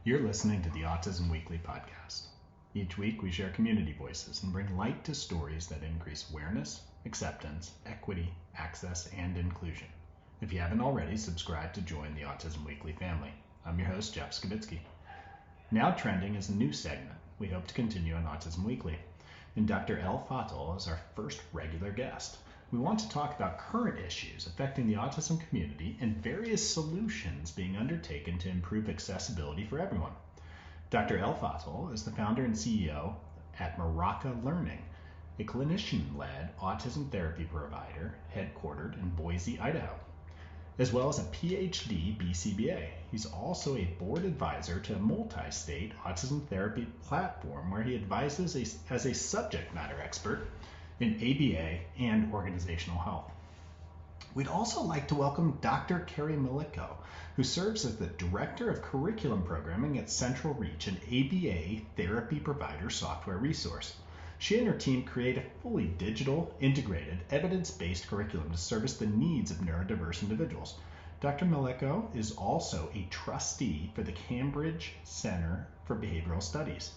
You're listening to the Autism Weekly podcast. Each week we share community voices and bring light to stories that increase awareness, acceptance, equity, access, and inclusion. If you haven't already, subscribe to join the Autism Weekly family. I'm your host, Jeff Skibitsky. Now trending is a new segment we hope to continue on Autism Weekly. And Dr. Fattal is our first regular guest. We want to talk about current issues affecting the autism community and various solutions being undertaken to improve accessibility for everyone. Dr. Fattal is the founder and CEO at Maraca Learning, a clinician-led autism therapy provider headquartered in Boise, Idaho, as well as a Ph.D. BCBA. He's also a board advisor to a multi-state autism therapy platform where he advises as a subject matter expert in ABA and organizational health. We'd also like to welcome Dr. Kerri Milyko, who serves as the Director of Curriculum Programming at Central Reach, an ABA therapy provider software resource. She and her team create a fully digital, integrated, evidence-based curriculum to service the needs of neurodiverse individuals. Dr. Milyko is also a trustee for the Cambridge Center for Behavioral Studies.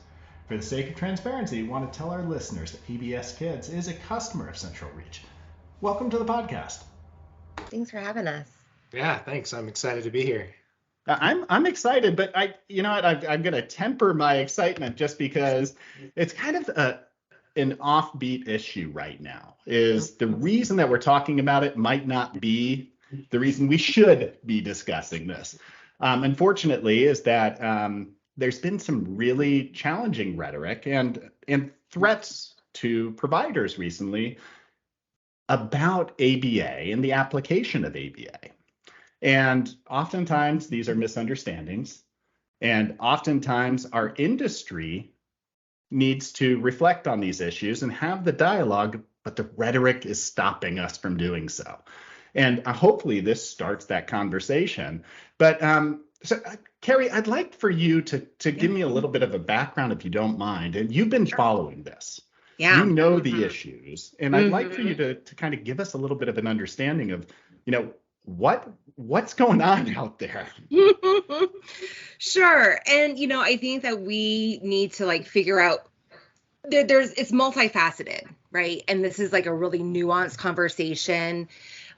For the sake of transparency, we want to tell our listeners that ABS Kids is a customer of Central Reach. Welcome to the podcast. Thanks for having us. Yeah, thanks. I'm excited to be here. I'm excited, but I'm going to temper my excitement just because it's kind of an offbeat issue right now. Is the reason that we're talking about it might not be the reason we should be discussing this. Unfortunately, is that there's been some really challenging rhetoric and threats to providers recently about ABA and the application of ABA. And oftentimes these are misunderstandings. And oftentimes our industry needs to reflect on these issues and have the dialogue, but the rhetoric is stopping us from doing so. And hopefully this starts that conversation. But Kerri, I'd like for you to give me a little bit of a background, if you don't mind. And you've been following this. Yeah. You know the issues. And I'd like for you to kind of give us a little bit of an understanding of, what's going on out there. Sure. And, I think that we need to figure out it's multifaceted, right? And this is a really nuanced conversation.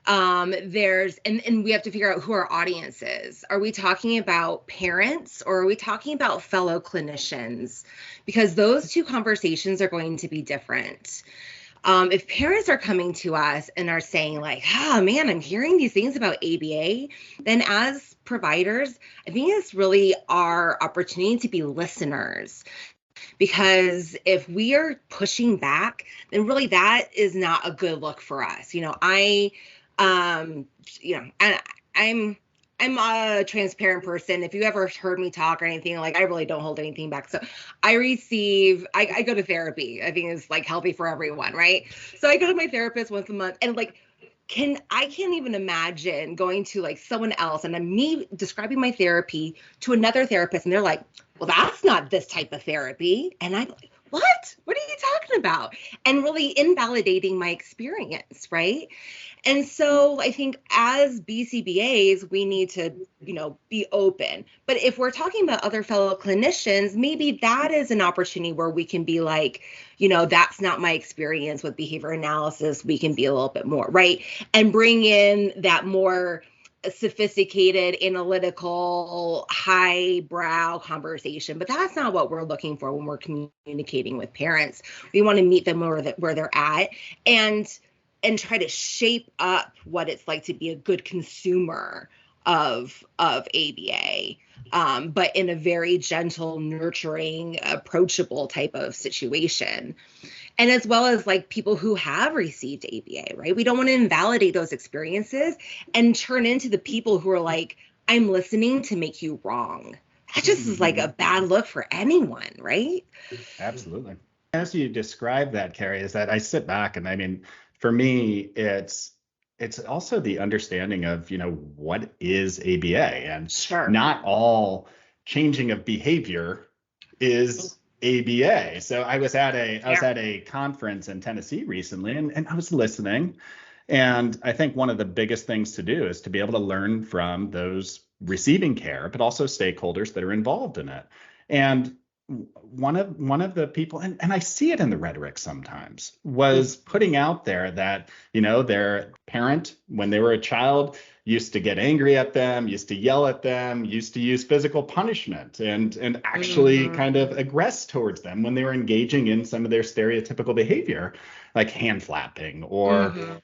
And we have to figure out who our audience is. Are we talking about parents or are we talking about fellow clinicians? Because those two conversations are going to be different. If parents are coming to us and are saying oh man, I'm hearing these things about ABA, then as providers, I think it's really our opportunity to be listeners. Because if we are pushing back, then really that is not a good look for us. I'm a transparent person. If you ever heard me talk or anything, I really don't hold anything back. So I go to therapy. I think it's healthy for everyone, right? So I go to my therapist once a month and I can't even imagine going to someone else and me describing my therapy to another therapist and they're like, well, that's not this type of therapy. And I'm like, what are you talking about? And really invalidating my experience, right? And so I think as BCBAs, we need to, be open. But if we're talking about other fellow clinicians, maybe that is an opportunity where we can be that's not my experience with behavior analysis. We can be a little bit more, right? And bring in that more sophisticated, analytical, highbrow conversation. But that's not what we're looking for when we're communicating with parents. We want to meet them where they're at and try to shape up what it's like to be a good consumer of ABA, but in a very gentle, nurturing, approachable type of situation. And as well as people who have received ABA, right? We don't want to invalidate those experiences and turn into the people who are I'm listening to make you wrong. That just is a bad look for anyone, right? Absolutely. As you describe that, Kerri, is that I sit back and for me, it's also the understanding of, what is ABA, and sure, not all changing of behavior is ABA. So I was at a conference in Tennessee recently, and I was listening. And I think one of the biggest things to do is to be able to learn from those receiving care, but also stakeholders that are involved in it. And one of the people, and I see it in the rhetoric sometimes, was putting out there that, their parent, when they were a child, used to get angry at them, used to yell at them, used to use physical punishment and actually kind of aggress towards them when they were engaging in some of their stereotypical behavior, like hand flapping or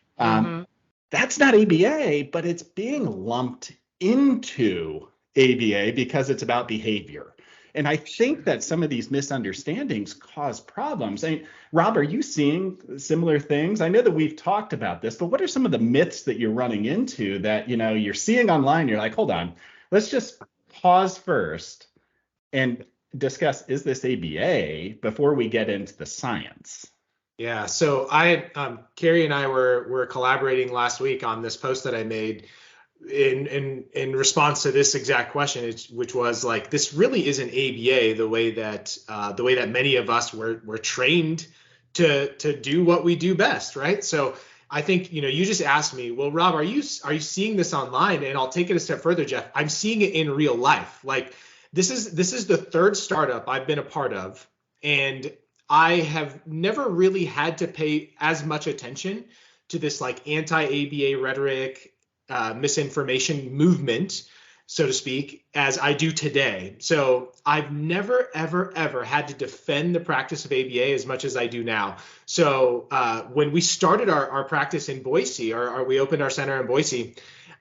that's not ABA, but it's being lumped into ABA because it's about behavior. And I think that some of these misunderstandings cause problems. I mean, Rob, are you seeing similar things? I know that we've talked about this, but what are some of the myths that you're running into that, you're seeing online? You're like, hold on, let's just pause first and discuss, is this ABA before we get into the science? Yeah. So Kerri and I were collaborating last week on this post that I made in response to this exact question, which was like, this really isn't ABA the way that many of us were trained to do what we do best, right? So I think, you just asked me, well, Rob, are you seeing this online? And I'll take it a step further, Jeff. I'm seeing it in real life. Like this is the third startup I've been a part of, and I have never really had to pay as much attention to this like anti-ABA rhetoric, misinformation movement, so to speak, as I do today. So I've never, ever, ever had to defend the practice of ABA as much as I do now. So when we started our practice in Boise, we opened our center in Boise,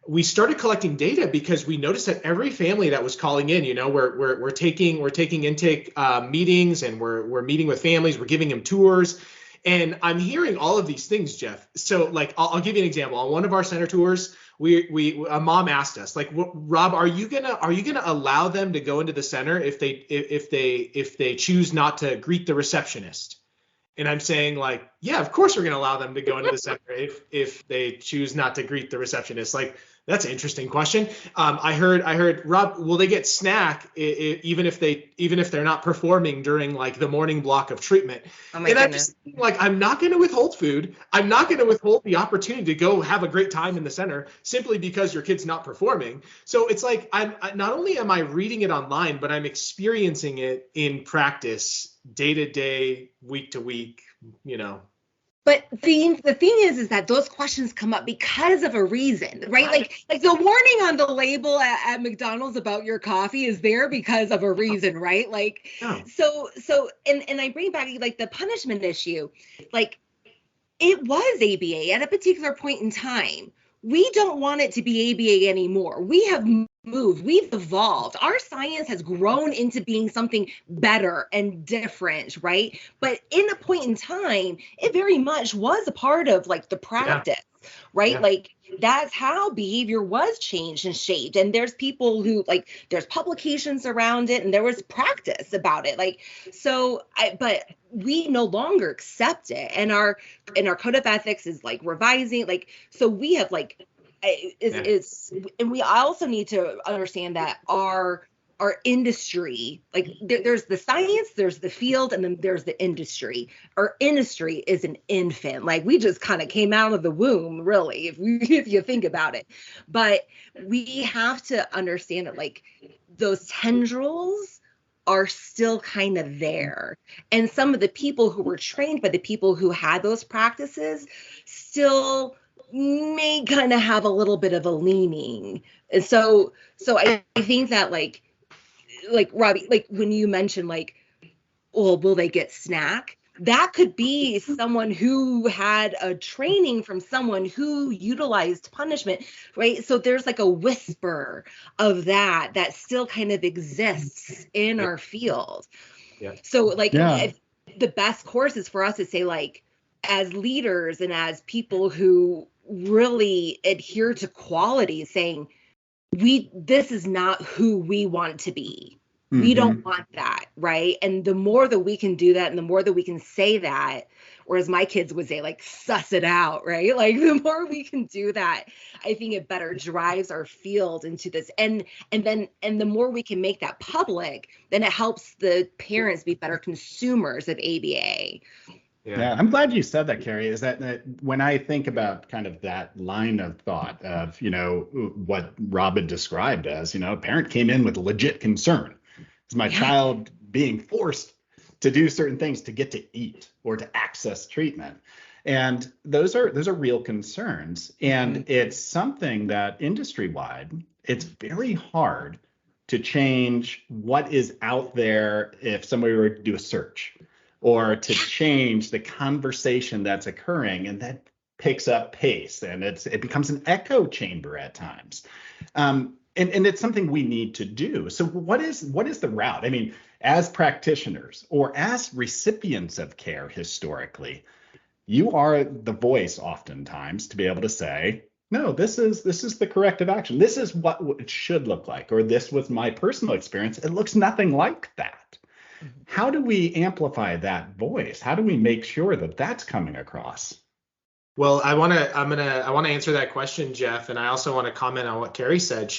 we started collecting data because we noticed that every family that was calling in, we're taking intake meetings, and we're meeting with families, we're giving them tours. And I'm hearing all of these things, Jeff. So like, I'll give you an example. On one of our center tours, a mom asked us, like, Rob, are you gonna allow them to go into the center if they choose not to greet the receptionist? And I'm saying, like, yeah, of course we're gonna allow them to go into the center if they choose not to greet the receptionist. Like, that's an interesting question. I heard, Rob, will they get snack even if they're not performing during like the morning block of treatment? Oh my goodness. I'm just like, I'm not going to withhold food. I'm not going to withhold the opportunity to go have a great time in the center simply because your kid's not performing. So it's like, not only am I reading it online, but I'm experiencing it in practice, day to day, week to week, But the thing is that those questions come up because of a reason, right? Like the warning on the label at McDonald's about your coffee is there because of a reason, right? Like, so and I bring back like the punishment issue, like it was ABA at a particular point in time. We don't want it to be ABA anymore. We have moved, we've evolved. Our science has grown into being something better and different, right? But in a point in time, it very much was a part of like the practice, right? Yeah. Like that's how behavior was changed and shaped. And there's people who like, there's publications around it and there was practice about it. Like, but we no longer accept it. And our code of ethics is like revising, like, so we have like, and we also need to understand that our industry, like there's the science, there's the field, and then there's the industry. Our industry is an infant. Like we just kind of came out of the womb, really, if you think about it. But we have to understand that like those tendrils are still kind of there. And some of the people who were trained by the people who had those practices still may kind of have a little bit of a leaning. And so I think that like Robbie, like when you mentioned like, well, will they get snack? That could be someone who had a training from someone who utilized punishment, right? So there's like a whisper of that still kind of exists in our field. Yeah. So like the best course is for us to say like, as leaders and as people who really adhere to quality, saying this is not who we want to be. Mm-hmm. We don't want that, right? And the more that we can do that and the more that we can say that, or as my kids would say, like suss it out, right? Like the more we can do that, I think it better drives our field into this. And the more we can make that public, then it helps the parents be better consumers of ABA. Yeah, I'm glad you said that, Kerri. Is that when I think about kind of that line of thought of, what Rob had described as, a parent came in with legit concern. Is my child being forced to do certain things to get to eat or to access treatment? And those are real concerns. And it's something that industry-wide, it's very hard to change what is out there if somebody were to do a search, or to change the conversation that's occurring, and that picks up pace, and it becomes an echo chamber at times. And it's something we need to do. So what is the route? I mean, as practitioners or as recipients of care historically, you are the voice oftentimes to be able to say, no, this is the corrective action. This is what it should look like, or this was my personal experience. It looks nothing like that. How do we amplify that voice? How do we make sure that that's coming across? Well, I want to answer that question, Jeff, and I also want to comment on what Kerri said.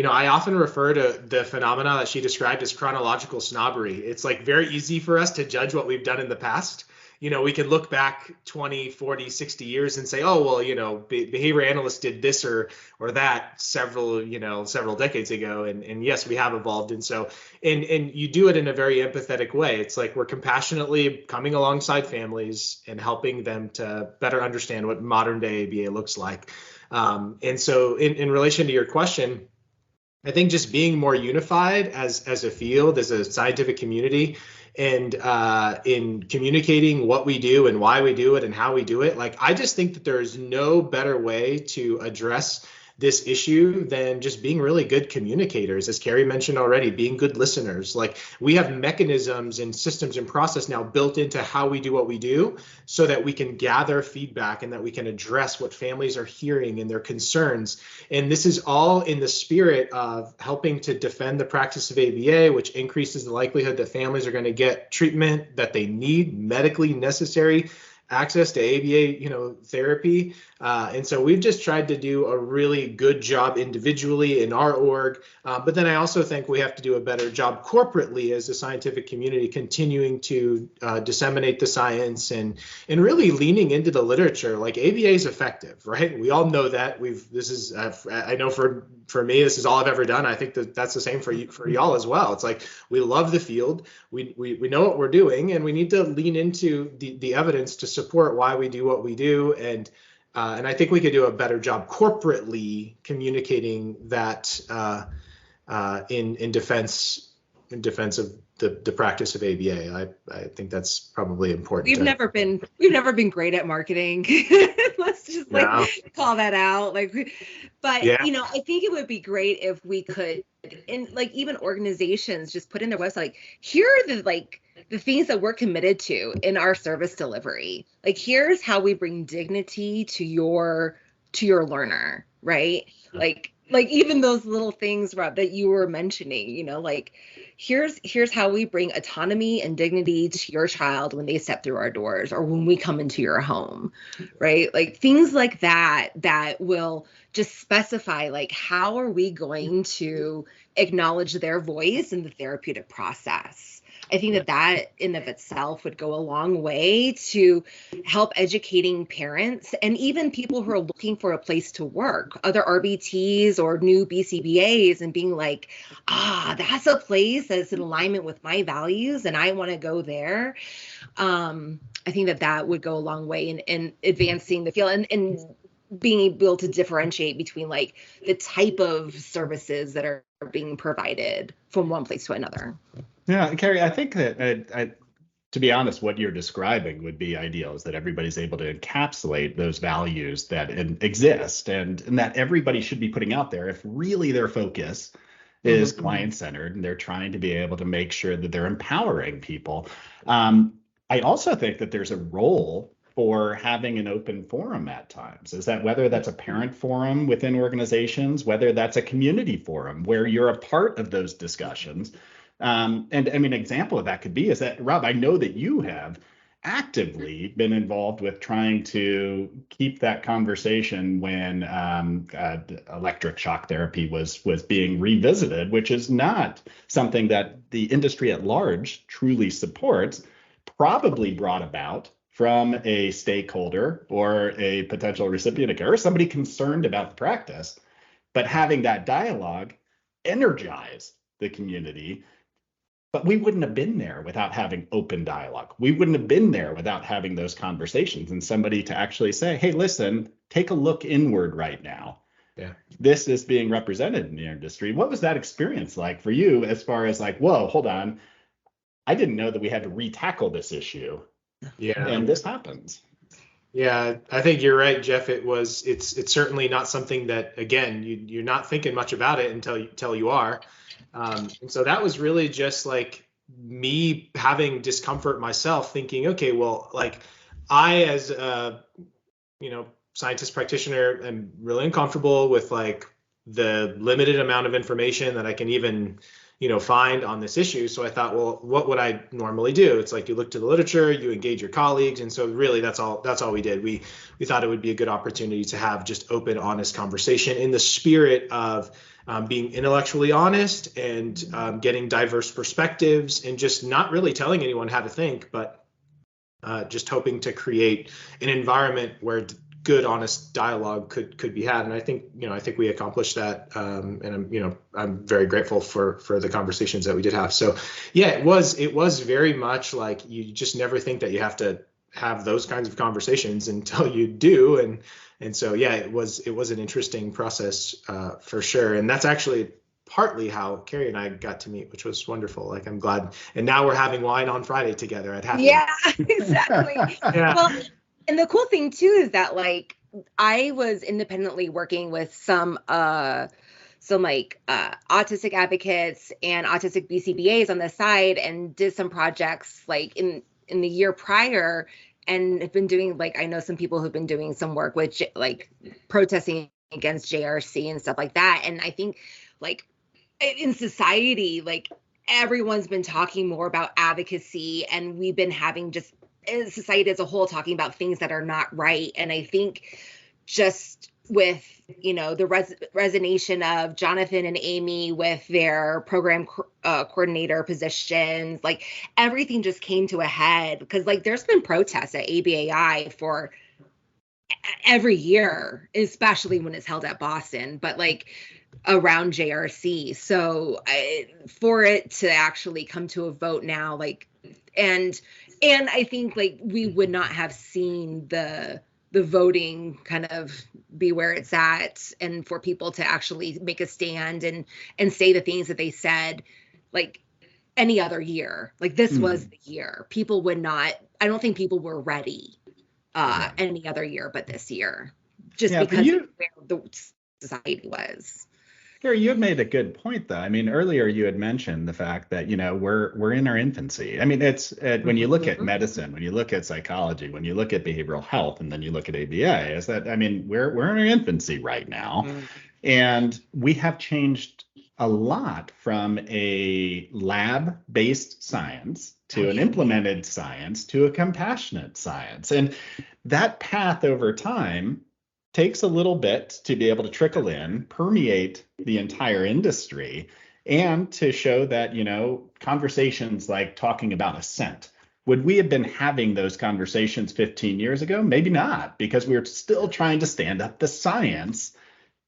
I often refer to the phenomena that she described as chronological snobbery. It's like very easy for us to judge what we've done in the past. We can look back 20, 40, 60 years and say, oh, well, behavior analysts did this or that several decades ago. And yes, we have evolved. And so, and you do it in a very empathetic way. It's like we're compassionately coming alongside families and helping them to better understand what modern day ABA looks like. And so in relation to your question, I think just being more unified as a field, as a scientific community, and in communicating what we do and why we do it and how we do it, I just think that there is no better way to address this issue than just being really good communicators, as Kerri mentioned already, being good listeners. We have mechanisms and systems and process now built into how we do what we do, so that we can gather feedback and that we can address what families are hearing and their concerns. And this is all in the spirit of helping to defend the practice of ABA, which increases the likelihood that families are going to get treatment that they need, medically necessary access to ABA, therapy. And so we've just tried to do a really good job individually in our org. But then I also think we have to do a better job corporately as a scientific community, continuing to disseminate the science and really leaning into the literature. ABA is effective, right? We all know that. I know for me, this is all I've ever done. I think that's the same for y'all as well. It's we love the field. We know what we're doing, and we need to lean into the evidence to support why we do what we do. And I think we could do a better job corporately communicating that in defense of the practice of ABA. I think that's probably important. We've never been great at marketing. Let's just call that out. I think it would be great if we could, and even organizations just put in their website, here are the things that we're committed to in our service delivery. Here's how we bring dignity to your learner, right? Even those little things, Rob, that you were mentioning, here's how we bring autonomy and dignity to your child when they step through our doors or when we come into your home, right? Things like that will just specify, how are we going to acknowledge their voice in the therapeutic process? I think that in of itself would go a long way to help educating parents and even people who are looking for a place to work, other RBTs or new BCBAs, and being that's a place that's in alignment with my values and I want to go there. I think that would go a long way in advancing the field and being able to differentiate between the type of services that are being provided from one place to another. Yeah, Kerri, I think that, to be honest, what you're describing would be ideal, is that everybody's able to encapsulate those values that exist and that everybody should be putting out there if really their focus is client-centered and they're trying to be able to make sure that they're empowering people. I also think that there's a role for having an open forum at times. Is that whether that's a parent forum within organizations, whether that's a community forum where you're a part of those discussions. And I mean, an example of that could be is that, Rob, I know that you have actively been involved with trying to keep that conversation when electric shock therapy was being revisited, which is not something that the industry at large truly supports, probably brought about from a stakeholder or a potential recipient of care or somebody concerned about the practice, but having that dialogue energize the community. But we wouldn't have been there without having open dialogue. We wouldn't have been there without having those conversations and somebody to actually say, hey, listen, take a look inward right now. Yeah. This is being represented in the industry. What was that experience like for you as far as like, whoa, hold on. I didn't know that we had to re-tackle this issue. Yeah. And this happens. Yeah, I think you're right, Jeff. It's certainly not something that, again, you're not thinking much about it until you are. And so that was really just like me having discomfort myself, thinking, okay, well, like I, as a, scientist practitioner, am really uncomfortable with like the limited amount of information that I can even, find on this issue. So I thought, well, what would I normally do? It's like you look to the literature, you engage your colleagues. And so really that's all we did. We thought it would be a good opportunity to have just open, honest conversation in the spirit of being intellectually honest and getting diverse perspectives and just not really telling anyone how to think, but just hoping to create an environment where good, honest dialogue could be had. And I think we accomplished that. And I'm very grateful for the conversations that we did have. So yeah, it was very much like you just never think that you have to have those kinds of conversations until you do. And so, yeah, it was an interesting process for sure. And that's actually partly how Kerri and I got to meet, which was wonderful. Like, I'm glad. And now we're having wine on Friday together at Happy. Yeah, exactly. Yeah. Well, and the cool thing too is that like I was independently working with some autistic advocates and autistic BCBAs on the side and did some projects like in the year prior and have been doing like, I know some people who've been doing some work with like protesting against JRC and stuff like that. And I think like in society, like everyone's been talking more about advocacy and we've been having just society as a whole talking about things that are not right. And I think just with, the resonation of Jonathan and Amy with their program coordinator positions, like everything just came to a head because like there's been protests at ABAI for every year, especially when it's held at Boston, but like around JRC. So for it to actually come to a vote now, like, and I think like we would not have seen the voting kind of be where it's at and for people to actually make a stand and say the things that they said like any other year. Like this was the year. People would not, I don't think people were ready any other year but this year, just because of where the society was. Kerri, you had made a good point, though. I mean, earlier you had mentioned the fact that, we're in our infancy. I mean, it's when you look at medicine, when you look at psychology, when you look at behavioral health, and then you look at ABA, is that, I mean, we're in our infancy right now. And we have changed a lot from a lab-based science to an implemented science to a compassionate science. And that path over time takes a little bit to be able to trickle in, permeate the entire industry, and to show that, conversations like talking about assent. Would we have been having those conversations 15 years ago? Maybe not, because we were still trying to stand up the science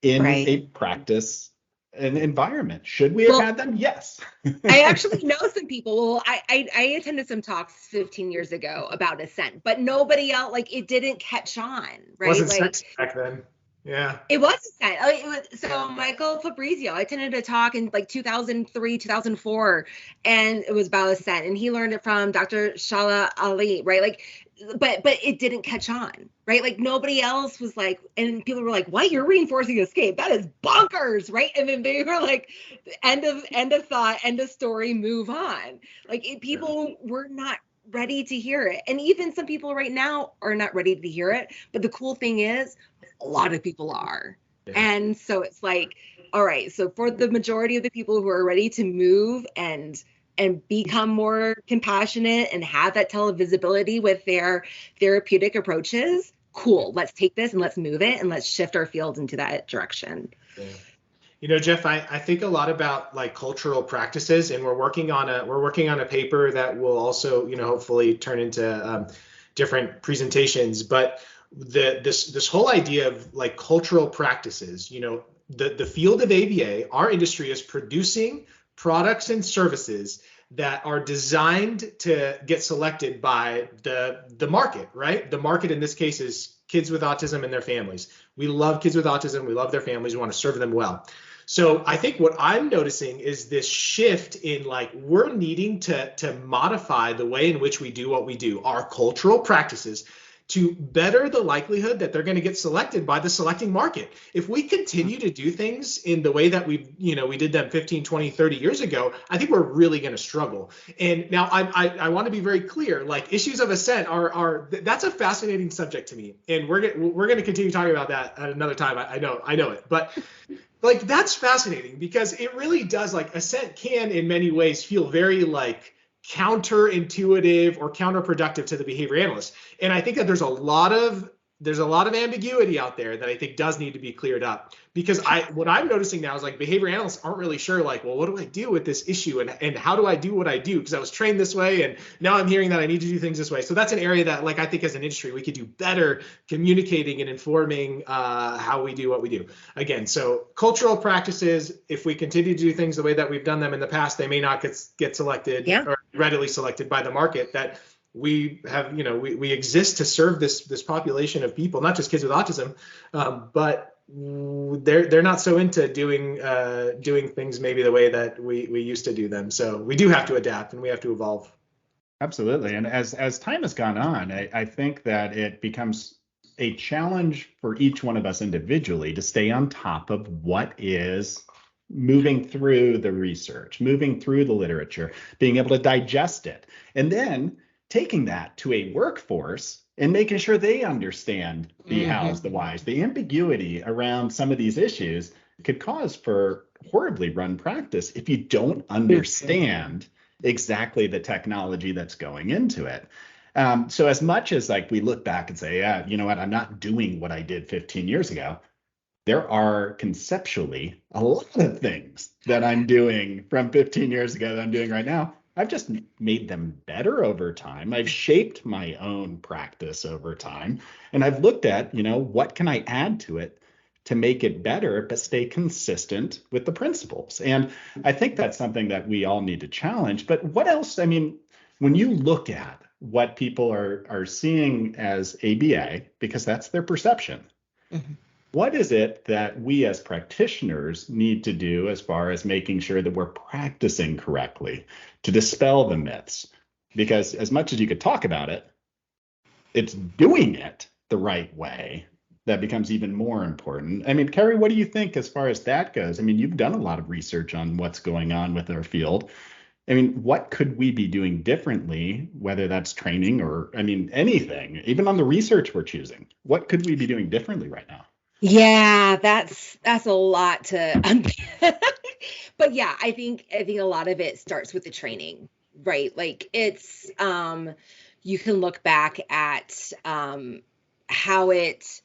in a practice an environment. Should we have had them? Yes. I actually know some people. Well, I attended some talks 15 years ago about assent, but nobody else, like it didn't catch on, right? Wasn't like sex back then. Yeah. It was assent. So Michael Fabrizio, I attended a talk in like 2003, 2004, and it was about assent, and he learned it from Dr. Shala Ali, right? Like, but it didn't catch on, right? Like nobody else was like, and people were like, "What? You're reinforcing escape? That is bonkers, right?" And then they were like, "End of thought, end of story, move on." Like people were not ready to hear it, and even some people right now are not ready to hear it. But the cool thing is, a lot of people are, and so it's like, all right. So for the majority of the people who are ready to move and become more compassionate and have that televisibility with their therapeutic approaches, cool, let's take this and let's move it and let's shift our field into that direction. Jeff, I think a lot about like cultural practices, and we're working on a paper that will also, hopefully turn into different presentations. But this whole idea of like cultural practices, you know, the field of ABA, our industry is producing products and services that are designed to get selected by the market, right? The market in this case is kids with autism and their families. We love kids with autism. We love their families. We want to serve them well. So I think what I'm noticing is this shift in like we're needing to modify the way in which we do what we do, our cultural practices, to better the likelihood that they're going to get selected by the selecting market. If we continue to do things in the way that we did them 15, 20, 30 years ago, I think we're really going to struggle. And now I want to be very clear, like issues of assent that's a fascinating subject to me. And we're going to continue talking about that at another time. I know it, but like that's fascinating because it really does, like assent can in many ways feel very like counterintuitive or counterproductive to the behavior analyst. And I think that there's a lot of ambiguity out there that I think does need to be cleared up, because what I'm noticing now is like behavior analysts aren't really sure, like, well, what do I do with this issue and how do I do what I do? Because I was trained this way and now I'm hearing that I need to do things this way. So that's an area that, like, I think as an industry, we could do better communicating and informing how we do what we do. Again, so cultural practices, if we continue to do things the way that we've done them in the past, they may not get selected or readily selected by the market. That we have, we exist to serve this population of people, not just kids with autism, but they're not so into doing things maybe the way that we used to do them. So we do have to adapt and we have to evolve. Absolutely. And as time has gone on, I think that it becomes a challenge for each one of us individually to stay on top of what is moving through the research, moving through the literature, being able to digest it, and then taking that to a workforce and making sure they understand the hows, the whys. The ambiguity around some of these issues could cause for horribly run practice if you don't understand exactly the technology that's going into it. So as much as like we look back and say, yeah, you know what, I'm not doing what I did 15 years ago, there are conceptually a lot of things that I'm doing from 15 years ago that I'm doing right now. I've just made them better over time. I've shaped my own practice over time. And I've looked at, what can I add to it to make it better, but stay consistent with the principles. And I think that's something that we all need to challenge. But what else? I mean, when you look at what people are seeing as ABA, because that's their perception, what is it that we as practitioners need to do as far as making sure that we're practicing correctly to dispel the myths? Because as much as you could talk about it, it's doing it the right way that becomes even more important. I mean, Kerri, what do you think as far as that goes? I mean, you've done a lot of research on what's going on with our field. I mean, what could we be doing differently, whether that's training or, anything, even on the research we're choosing? What could we be doing differently right now? Yeah, that's a lot to unpack. But yeah, I think a lot of it starts with the training, right? Like it's you can look back at how it's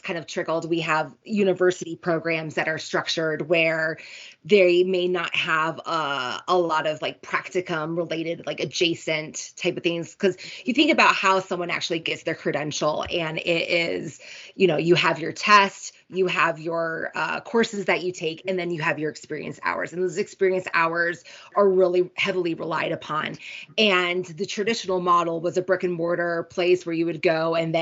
kind of trickled. We have university programs that are structured where they may not have a lot of like practicum related, like adjacent type of things. Because you think about how someone actually gets their credential, and it is, you have your test, you have your courses that you take, and then you have your experience hours. And those experience hours are really heavily relied upon. And the traditional model was a brick and mortar place where you would go, and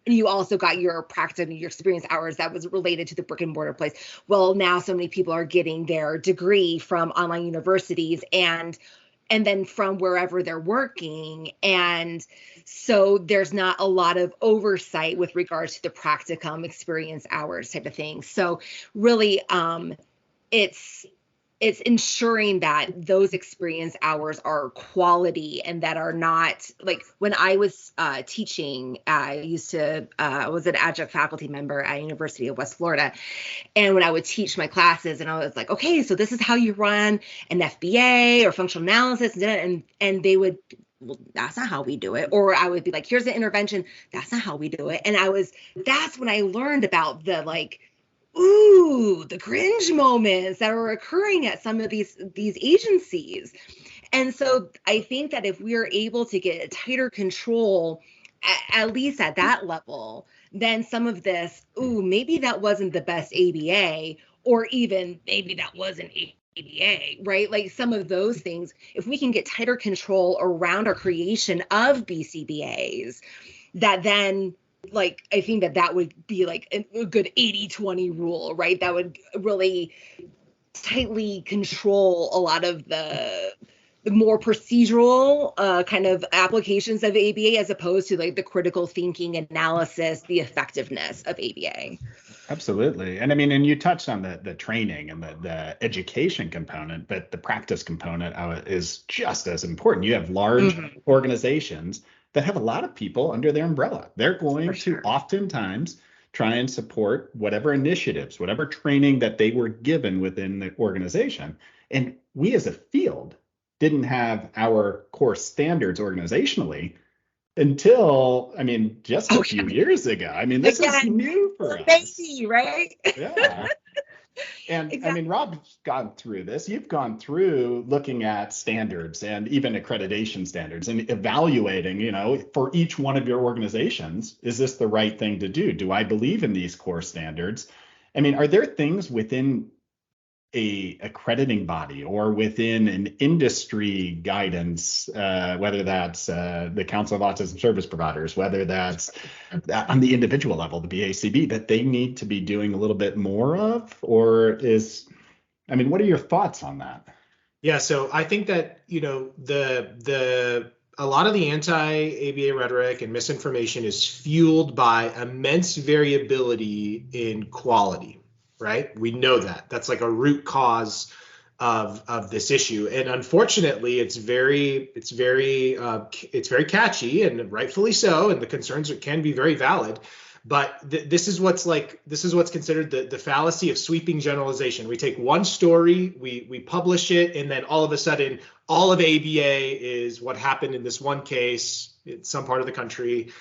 you also got your practice and your experience hours that was related to the brick and mortar place. Well, now so many people are getting their degree from online universities and then from wherever they're working. And so there's not a lot of oversight with regards to the practicum experience hours type of thing. So really, it's ensuring that those experience hours are quality and that are not, like when I was teaching, I was an adjunct faculty member at University of West Florida. And when I would teach my classes and I was like, okay, so this is how you run an FBA or functional analysis. And they would, well, that's not how we do it. Or I would be like, here's an intervention. That's not how we do it. And that's when I learned about the cringe moments that are occurring at some of these agencies. And so I think that if we're able to get a tighter control, at least at that level, then some of this, ooh, maybe that wasn't the best ABA, or even maybe that wasn't ABA, right? Like some of those things, if we can get tighter control around our creation of BCBAs, that then, like, I think that would be like a good 80-20 rule, right? That would really tightly control a lot of the more procedural kind of applications of ABA, as opposed to like the critical thinking, analysis, the effectiveness of ABA. Absolutely. And I mean, and you touched on the training and the education component, but the practice component is just as important. You have large organizations that have a lot of people under their umbrella. They're going to oftentimes try and support whatever initiatives, whatever training that they were given within the organization. And we as a field didn't have our core standards organizationally until, I mean, just a few years ago. I mean, this is new for us. Baby, right? Yeah. And exactly. I mean, Rob's gone through this. You've gone through looking at standards and even accreditation standards and evaluating, you know, for each one of your organizations, is this the right thing to do? Do I believe in these core standards? I mean, are there things within a accrediting body or within an industry guidance, whether that's the Council of Autism Service Providers, whether that's on the individual level, the BACB, that they need to be doing a little bit more of? Or I mean, what are your thoughts on that? Yeah, so I think that, you know, a lot of the anti-ABA rhetoric and misinformation is fueled by immense variability in quality. Right? We know that. That's like a root cause of this issue. And unfortunately, it's very catchy, and rightfully so. And the concerns can be very valid. But this is what's considered the fallacy of sweeping generalization. We take one story, we publish it, and then all of a sudden, all of ABA is what happened in this one case in some part of the country.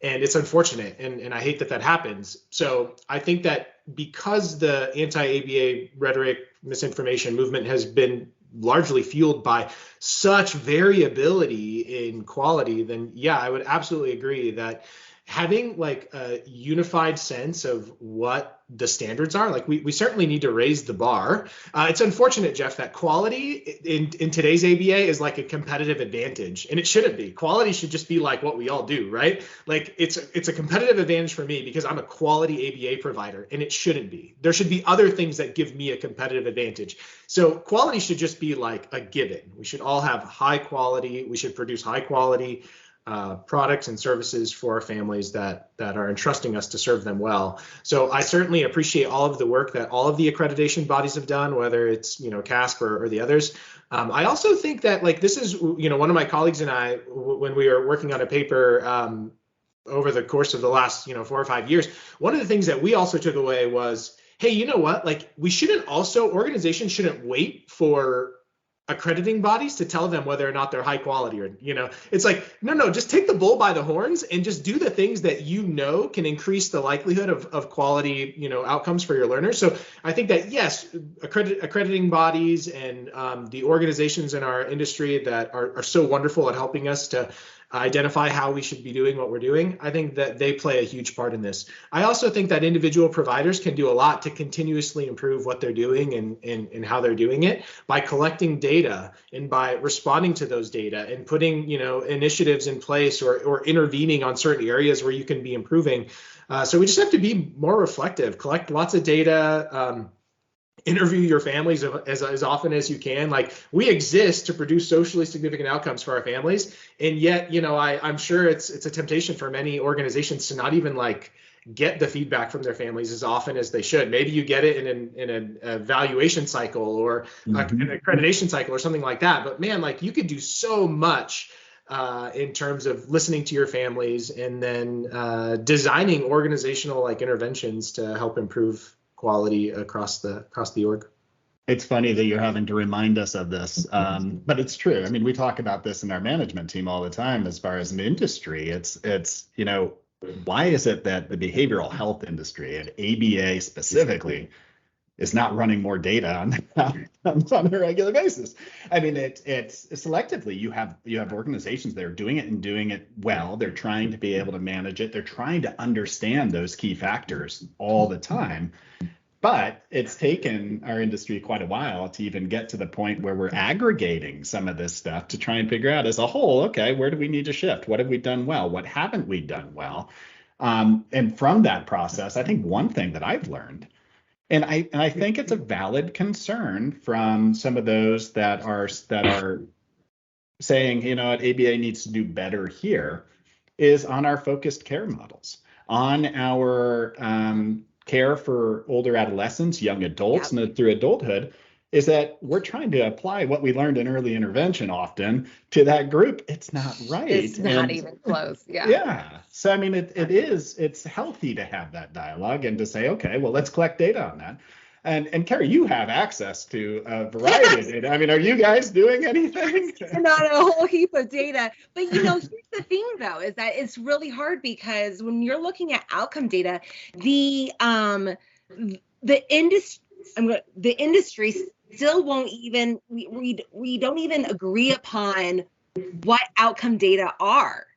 And it's unfortunate, and I hate that happens. So I think that because the anti-ABA rhetoric, misinformation movement has been largely fueled by such variability in quality, then yeah, I would absolutely agree that having like a unified sense of what the standards are, like we certainly need to raise the bar. It's unfortunate, Jeff, that quality in today's ABA is like a competitive advantage, and it shouldn't be. Quality should just be like what we all do, right? Like it's a competitive advantage for me because I'm a quality ABA provider, and it shouldn't be. There should be other things that give me a competitive advantage. So quality should just be like a given. We should all have high quality. We should produce high quality products and services for our families that are entrusting us to serve them well. So I certainly appreciate all of the work that all of the accreditation bodies have done, whether it's, you know, CASP or the others. I also think that, like, this is, you know, one of my colleagues and I, when we were working on a paper over the course of the last, you know, 4 or 5 years, one of the things that we also took away was, hey, you know what, like, organizations shouldn't wait for accrediting bodies to tell them whether or not they're high quality, or, you know, it's like, no, just take the bull by the horns and just do the things that, you know, can increase the likelihood of quality, you know, outcomes for your learners. So I think that, yes, accrediting bodies and the organizations in our industry that are so wonderful at helping us to identify how we should be doing what we're doing, I think that they play a huge part in this. I also think that individual providers can do a lot to continuously improve what they're doing and how they're doing it by collecting data and by responding to those data and putting, you know, initiatives in place or intervening on certain areas where you can be improving. So we just have to be more reflective, collect lots of data, interview your families as often as you can. Like, we exist to produce socially significant outcomes for our families. And yet, you know, I'm sure it's a temptation for many organizations to not even like get the feedback from their families as often as they should. Maybe you get it in an evaluation cycle or an accreditation cycle or something like that. But man, like, you could do so much in terms of listening to your families and then designing organizational like interventions to help improve quality across the org. It's funny that you're having to remind us of this, but it's true. I mean, we talk about this in our management team all the time as far as an industry. It's you know, why is it that the behavioral health industry and ABA specifically is not running more data on on a regular basis. I mean, it's selectively. You have organizations that are doing it and doing it well. They're trying to be able to manage it. They're trying to understand those key factors all the time. But it's taken our industry quite a while to even get to the point where we're aggregating some of this stuff to try and figure out as a whole, okay, where do we need to shift? What have we done well? What haven't we done well? And from that process, I think one thing that I've learned, and I think it's a valid concern from some of those that are saying, you know what, ABA needs to do better here, is on our focused care models, on our care for older adolescents, young adults, and through adulthood, is that we're trying to apply what we learned in early intervention often to that group. It's not right. It's not even close. Yeah. Yeah. So, I mean, it's healthy to have that dialogue and to say, okay, well, let's collect data on that. And Kerri, you have access to a variety of data. I mean, are you guys doing anything? Not a whole heap of data. But, here's the thing, though, is that it's really hard because when you're looking at outcome data, the industry still won't even, we don't even agree upon what outcome data are,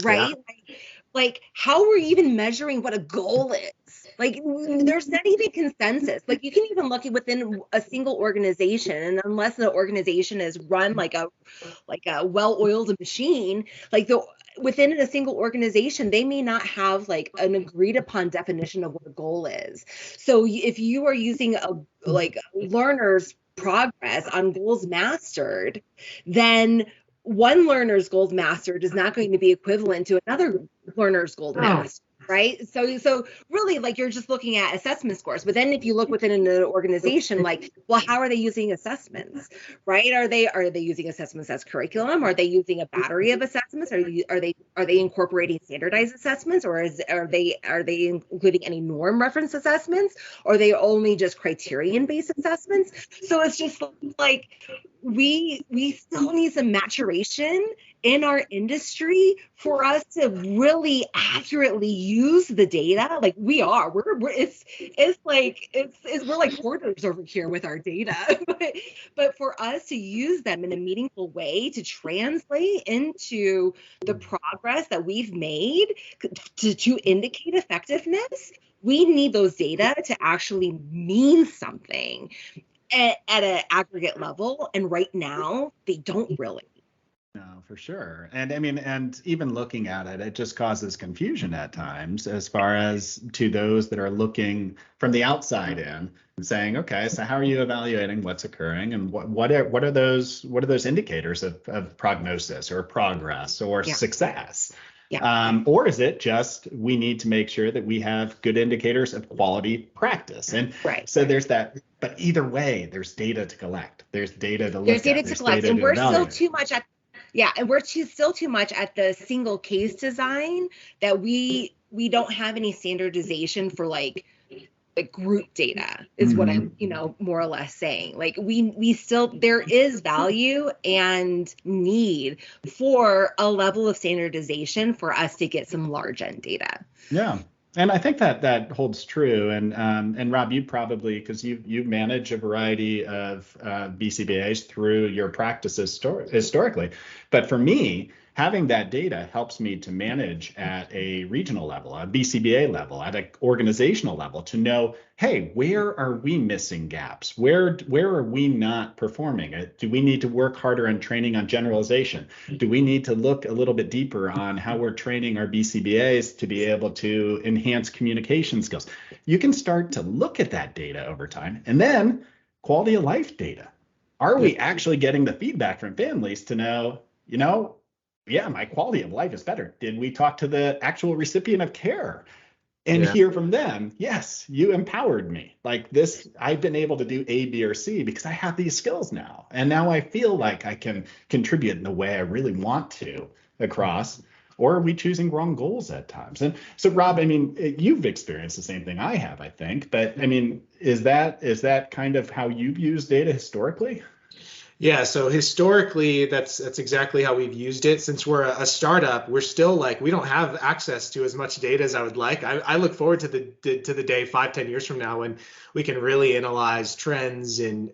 right? Yeah. Like how we're even measuring what a goal is. Like there's not even consensus. Like you can even look at within a single organization, and unless the organization is run like a well-oiled machine, like within a single organization, they may not have like an agreed upon definition of what a goal is. So if you are using a learner's progress on goals mastered, then one learner's goals mastered is not going to be equivalent to another learner's goals mastered. Right. So really, like you're just looking at assessment scores. But then if you look within an organization, like, well, how are they using assessments? Right. Are they using assessments as curriculum? Are they using a battery of assessments? Are they incorporating standardized assessments, or are they including any norm reference assessments? Or are they only just criterion based assessments? So it's just like we still need some maturation in our industry for us to really accurately use the data. Like we're like hoarders over here with our data, but for us to use them in a meaningful way to translate into the progress that we've made to indicate effectiveness, we need those data to actually mean something at an aggregate level. And right now they don't really. No, for sure. And I mean, and even looking at it, it just causes confusion at times as far as to those that are looking from the outside in and saying, okay, so how are you evaluating what's occurring, and what are those indicators of prognosis or progress or success? Yeah. Or is it just we need to make sure that we have good indicators of quality practice? And so there's that. But either way, there's data to collect. There's data to look at. There's data to collect, and we're still too much at still too much at the single case design that we don't have any standardization for like group data is what I'm more or less saying. Like we still, there is value and need for a level of standardization for us to get some large end data. Yeah. And I think that holds true. And Rob, you probably, because you manage a variety of BCBAs through your practices historically. But for me, having that data helps me to manage at a regional level, a BCBA level, at an organizational level, to know, hey, where are we missing gaps? Where are we not performing it? Do we need to work harder on training on generalization? Do we need to look a little bit deeper on how we're training our BCBAs to be able to enhance communication skills? You can start to look at that data over time. And then quality of life data. Are we actually getting the feedback from families to know, yeah, my quality of life is better? Did we talk to the actual recipient of care and hear from them? Yes, you empowered me. Like this, I've been able to do A, B, or C because I have these skills now. And now I feel like I can contribute in the way I really want to across. Or are we choosing wrong goals at times? And so, Rob, I mean, you've experienced the same thing I have, I think. But I mean, is that kind of how you've used data historically? Yeah, so historically, that's exactly how we've used it. Since we're a startup, we're still like we don't have access to as much data as I would like. I look forward to the day 5-10 years from now when we can really analyze trends and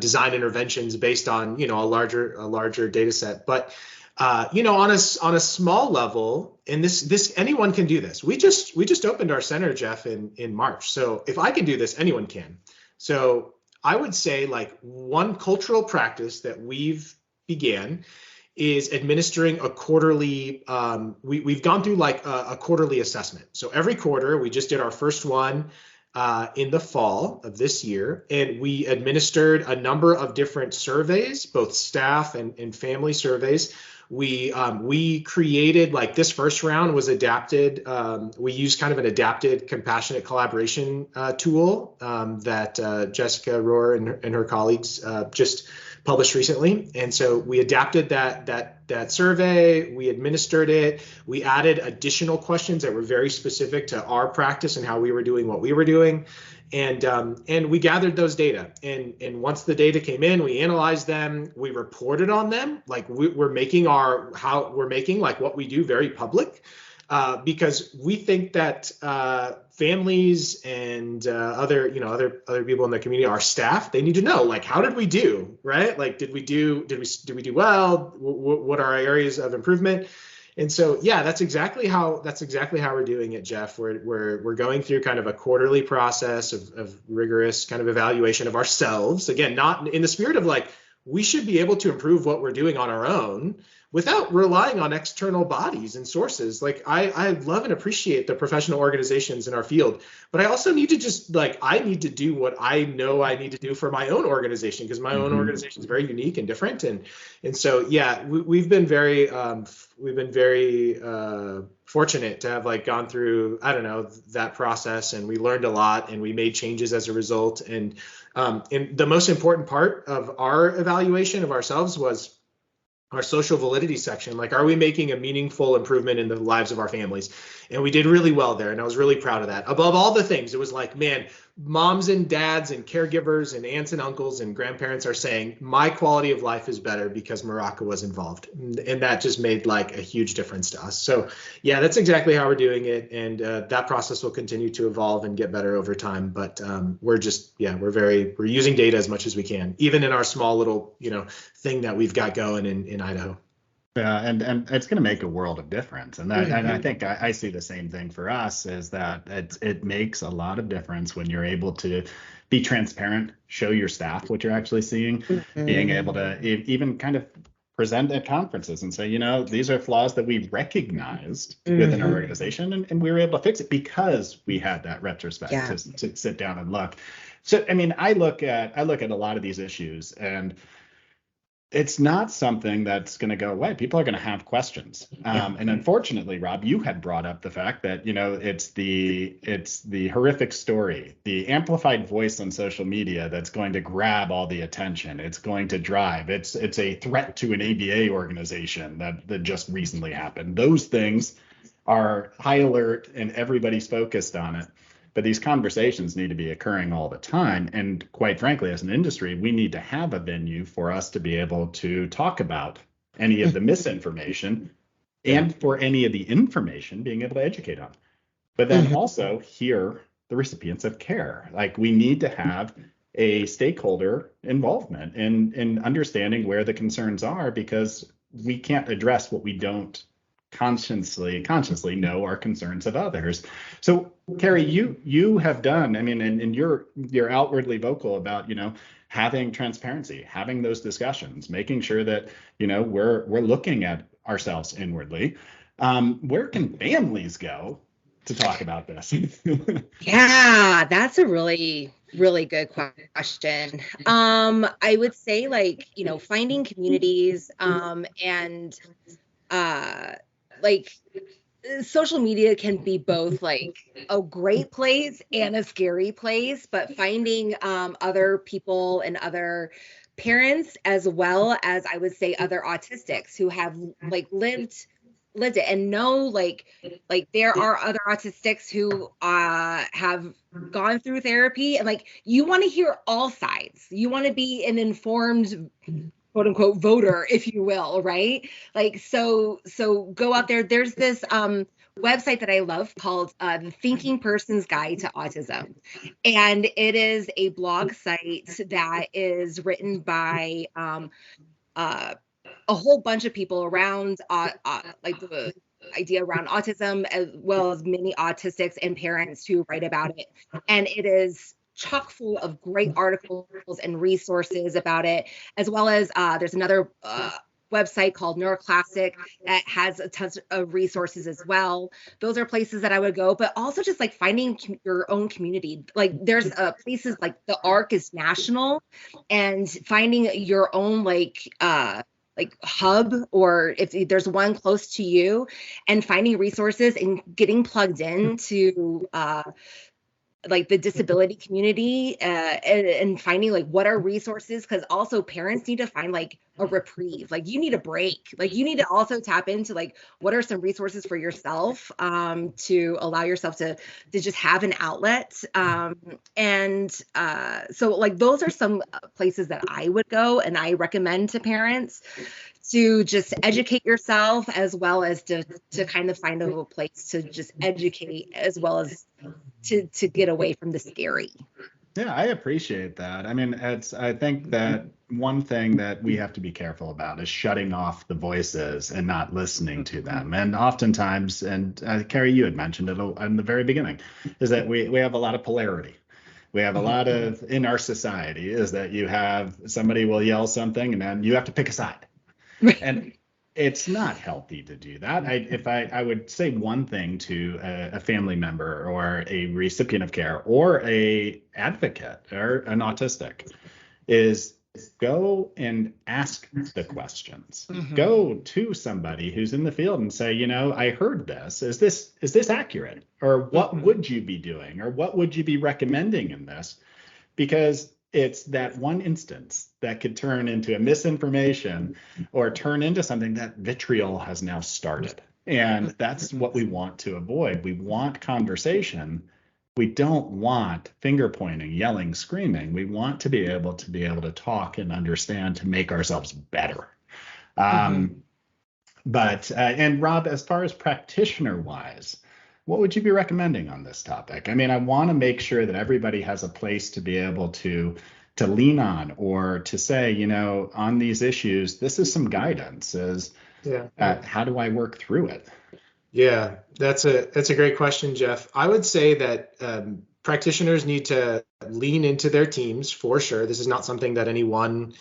design interventions based on a larger data set. But on a small level, and this anyone can do this. We just opened our center, Jeff, in March. So if I can do this, anyone can. So I would say like one cultural practice that we've began is administering a quarterly. We've gone through like a quarterly assessment. So every quarter, we just did our first one in the fall of this year, and we administered a number of different surveys, both staff and family surveys. We created, like, this first round was adapted. We used kind of an adapted compassionate collaboration tool that Jessica Rohr and her colleagues just published recently. And so we adapted that survey, we administered it, we added additional questions that were very specific to our practice and how we were doing what we were doing. And we gathered those data, and once the data came in, we analyzed them, we reported on them. Like we're making like what we do very public, because we think that families and other people in the community, our staff, they need to know, like, how did we do, right? Like, did we do well? What are our areas of improvement? And so, yeah, that's exactly how we're doing it, Jeff. We're going through kind of a quarterly process of rigorous kind of evaluation of ourselves. Again, not in the spirit of like, we should be able to improve what we're doing on our own without relying on external bodies and sources. Like I love and appreciate the professional organizations in our field, but I also need to I need to do what I know I need to do for my own organization, because my own organization is very unique and different. And so, yeah, we've been very fortunate to have like gone through, I don't know, that process, and we learned a lot and we made changes as a result. And the most important part of our evaluation of ourselves was our social validity section. Like, are we making a meaningful improvement in the lives of our families? And we did really well there, and I was really proud of that. Above all the things, it was like, man, moms and dads and caregivers and aunts and uncles and grandparents are saying my quality of life is better because Maraca was involved, and that just made like a huge difference to us. So yeah, that's exactly how we're doing it, and that process will continue to evolve and get better over time. But we're using data as much as we can, even in our small little thing that we've got going in Idaho. Yeah, and it's going to make a world of difference, and that, and I think I see the same thing for us, is that it makes a lot of difference when you're able to be transparent, show your staff what you're actually seeing, being able to even kind of present at conferences and say, these are flaws that we recognized within our organization, and we were able to fix it because we had that retrospect to sit down and look. So, I mean, I look at a lot of these issues, and it's not something that's going to go away. People are going to have questions. And unfortunately, Rob, you had brought up the fact that, it's the horrific story, the amplified voice on social media that's going to grab all the attention. It's going to drive. It's a threat to an ABA organization that just recently happened. Those things are high alert and everybody's focused on it. But these conversations need to be occurring all the time. And quite frankly, as an industry, we need to have a venue for us to be able to talk about any of the misinformation and for any of the information being able to educate on. But then also hear the recipients of care. Like, we need to have a stakeholder involvement in understanding where the concerns are, because we can't address what we don't consciously know are concerns of others. So, Kerri, you have done, I mean, and you're outwardly vocal about, having transparency, having those discussions, making sure that, we're looking at ourselves inwardly. Where can families go to talk about this? Yeah, that's a really, really good question. I would say, like, finding communities, and like, social media can be both like a great place and a scary place, but finding other people and other parents, as well as, I would say, other autistics who have like lived lived it and know like there are other autistics who have gone through therapy, and like you want to hear all sides. You want to be an informed quote unquote voter, if you will, right? Like so go out there. There's this website that I love called The Thinking Person's Guide to Autism. And it is a blog site that is written by a whole bunch of people around like the idea around autism, as well as many autistics and parents who write about it. And it is chock full of great articles and resources about it, as well as there's another website called Neuroclassic that has a ton of resources as well. Those are places that I would go, but also just like finding your own community. Like there's places like the ARC is national, and finding your own like hub, or if there's one close to you, and finding resources and getting plugged into like the disability community, and finding like what are resources, because also parents need to find like a reprieve. Like you need a break. Like you need to also tap into like what are some resources for yourself to allow yourself to just have an outlet. So like those are some places that I would go and I recommend to parents to just educate yourself, as well as to kind of find a place to just educate, as well as to get away from the scary. Yeah, I appreciate that. I mean, I think that one thing that we have to be careful about is shutting off the voices and not listening to them. And oftentimes, and Kerri, you had mentioned it in the very beginning, is that we have a lot of polarity. We have a lot of, in our society, is that you have somebody will yell something and then you have to pick a side. And it's not healthy to do that. I would say one thing to a family member or a recipient of care or a advocate or an autistic is go and ask the questions. Mm-hmm. Go to somebody who's in the field and say, I heard this. Is this accurate? Or what would you be doing? Or what would you be recommending in this? Because it's that one instance that could turn into a misinformation or turn into something that vitriol has now started. And that's what we want to avoid. We want conversation. We don't want finger pointing, yelling, screaming. We want to be able to talk and understand to make ourselves better. And Rob, as far as practitioner wise, what would you be recommending on this topic? I mean, I want to make sure that everybody has a place to be able to lean on, or to say, on these issues, this is some guidance. How do I work through it? Yeah, that's a great question, Jeff. I would say that practitioners need to lean into their teams for sure. This is not something that any one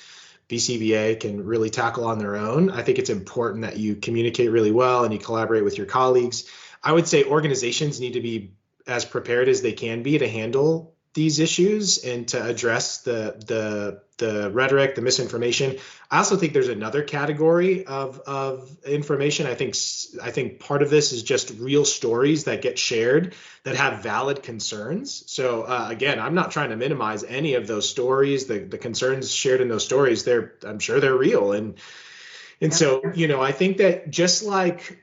BCBA can really tackle on their own. I think it's important that you communicate really well and you collaborate with your colleagues. I would say organizations need to be as prepared as they can be to handle these issues and to address the rhetoric, the misinformation. I also think there's another category of information. I think part of this is just real stories that get shared that have valid concerns. So again, I'm not trying to minimize any of those stories. The concerns shared in those stories, I'm sure they're real. And so, I think that just like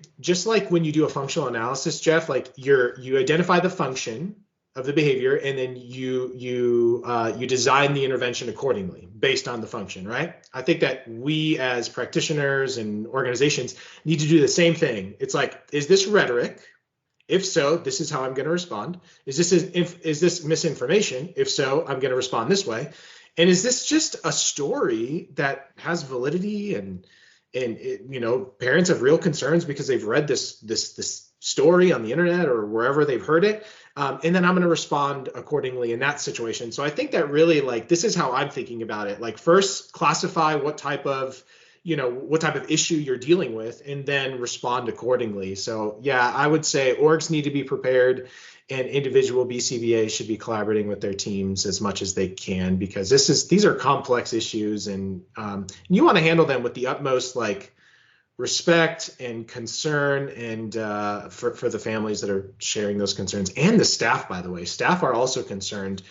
when you do a functional analysis, Jeff, like you identify the function of the behavior, and then you design the intervention accordingly based on the function, right? I think that we as practitioners and organizations need to do the same thing. It's like, is this rhetoric? If so, this is how I'm going to respond. Is this misinformation? If so, I'm going to respond this way. And is this just a story that has validity and parents have real concerns because they've read this story on the internet or wherever they've heard it. And then I'm going to respond accordingly in that situation. So I think that really, like, this is how I'm thinking about it. Like, first classify what type of issue you're dealing with, and then respond accordingly. So yeah, I would say orgs need to be prepared, and individual BCBAs should be collaborating with their teams as much as they can, because these are complex issues, and you want to handle them with the utmost respect and concern, and for the families that are sharing those concerns, and the staff. By the way, staff are also concerned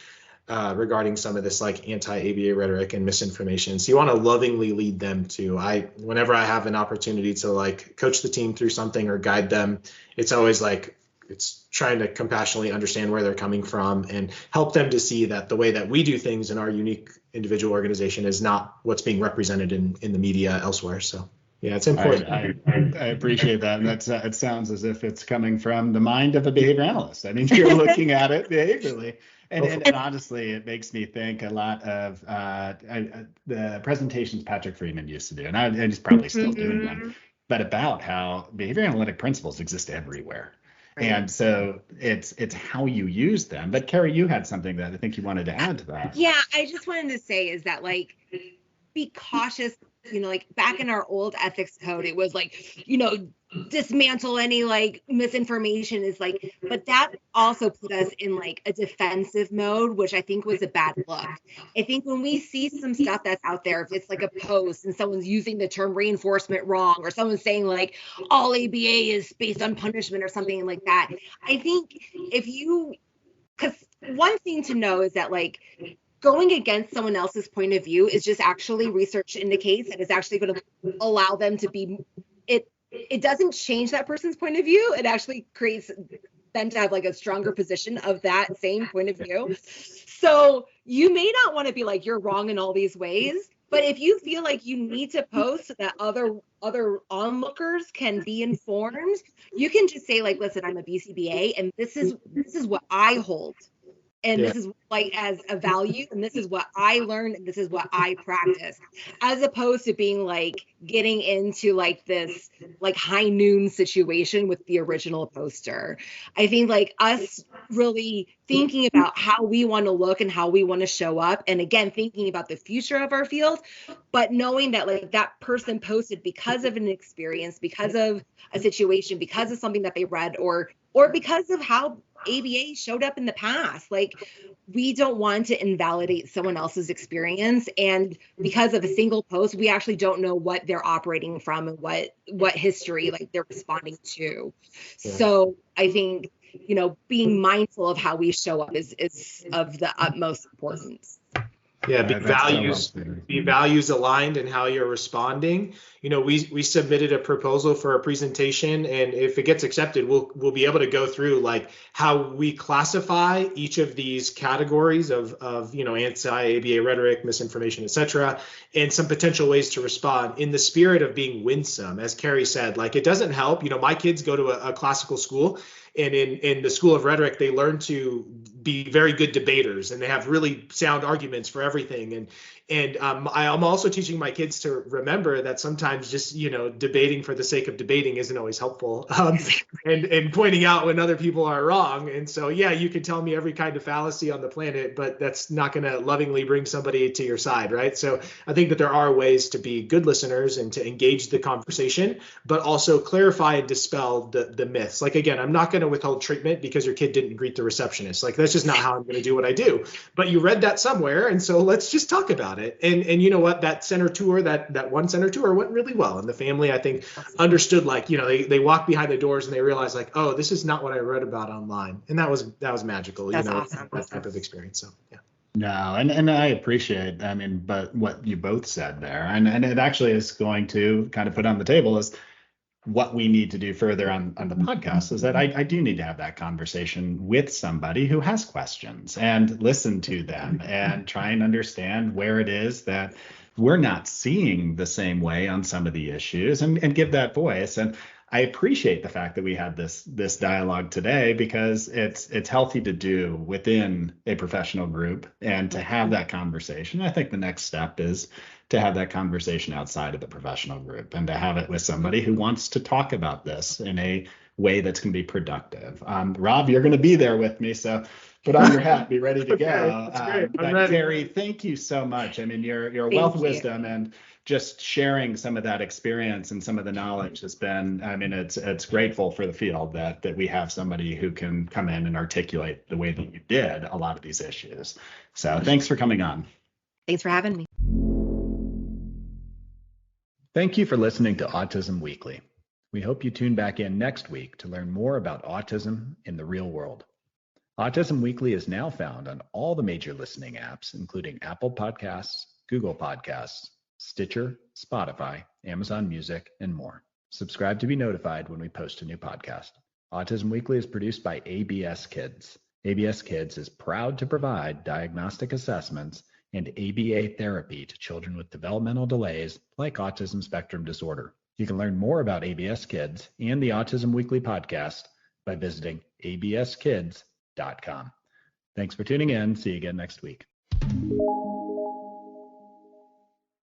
regarding some of this like anti-ABA rhetoric and misinformation. So you want to lovingly lead them to, whenever I have an opportunity to like coach the team through something or guide them, it's always like, it's trying to compassionately understand where they're coming from and help them to see that the way that we do things in our unique individual organization is not what's being represented in the media elsewhere. So yeah, it's important. I appreciate that. And it sounds as if it's coming from the mind of a behavior analyst. I mean, you're looking at it behaviorally. And honestly, it makes me think a lot of the presentations Patrick Friedman used to do, and he's probably still doing them, but about how behavior analytic principles exist everywhere. Right. And so it's how you use them. But Kerri, you had something that I think you wanted to add to that. Yeah, I just wanted to say is that like, be cautious, like back in our old ethics code, it was like, dismantle any like misinformation is like, but that also put us in like a defensive mode, which I think was a bad look. I think when we see some stuff that's out there, if it's like a post and someone's using the term reinforcement wrong, or someone's saying like all ABA is based on punishment or something like that, I think because one thing to know is that like, going against someone else's point of view is just actually, research indicates that it's actually going to allow them to be, it doesn't change that person's point of view. It actually creates them to have like a stronger position of that same point of view. So you may not want to be like, you're wrong in all these ways, but if you feel like you need to post so that other onlookers can be informed, you can just say like, listen, I'm a BCBA and this is what I hold. And this is like as a value, and this is what I learned, and this is what I practice, as opposed to being like getting into like this like high noon situation with the original poster. I think like us really thinking about how we want to look and how we want to show up, and again thinking about the future of our field, but knowing that like that person posted because of an experience, because of a situation, because of something that they read, or because of how ABA showed up in the past. Like, we don't want to invalidate someone else's experience, and because of a single post, we actually don't know what they're operating from and what history like they're responding to. Yeah. So I think being mindful of how we show up is of the utmost importance. Yeah, be values aligned in how you're responding. We submitted a proposal for a presentation, and if it gets accepted, we'll be able to go through like how we classify each of these categories of anti-ABA rhetoric, misinformation, etc., and some potential ways to respond in the spirit of being winsome. As Kerri said, like, it doesn't help. My kids go to a classical school, and in the School of Rhetoric, they learn to be very good debaters, and they have really sound arguments for everything. And I'm also teaching my kids to remember that sometimes just debating for the sake of debating isn't always helpful, and pointing out when other people are wrong. And so you can tell me every kind of fallacy on the planet, but that's not going to lovingly bring somebody to your side, right? So I think that there are ways to be good listeners and to engage the conversation, but also clarify and dispel the myths. Like, again, I'm not going to withhold treatment because your kid didn't greet the receptionist. Like, that's just not how I'm going to do what I do. But you read that somewhere, and so let's just talk about it. And you know what? That center tour, that one center tour went really well. And the family, I think, understood, like, they walked behind the doors and they realized, like, oh, this is not what I read about online. And that was magical, awesome. That type of experience. So, yeah. No, and I appreciate, but what you both said there, and it actually is going to kind of put on the table is what we need to do further on the podcast is that I do need to have that conversation with somebody who has questions and listen to them and try and understand where it is that we're not seeing the same way on some of the issues and give that voice. And I appreciate the fact that we had this dialogue today, because it's healthy to do within a professional group and to have that conversation. I think the next step is to have that conversation outside of the professional group and to have it with somebody who wants to talk about this in a way that's going to be productive. Rob, you're going to be there with me, so put on your hat, be ready to go. But Kerri, thank you so much. Your wealth of wisdom and just sharing some of that experience and some of the knowledge has been, it's grateful for the field that we have somebody who can come in and articulate the way that you did a lot of these issues. So thanks for coming on. Thanks for having me. Thank you for listening to Autism Weekly. We hope you tune back in next week to learn more about autism in the real world. Autism Weekly is now found on all the major listening apps, including Apple Podcasts, Google Podcasts, Stitcher, Spotify, Amazon Music, and more. Subscribe to be notified when we post a new podcast. Autism Weekly is produced by ABS Kids. ABS Kids is proud to provide diagnostic assessments and ABA therapy to children with developmental delays like autism spectrum disorder. You can learn more about ABS Kids and the Autism Weekly podcast by visiting abskids.com. Thanks for tuning in. See you again next week.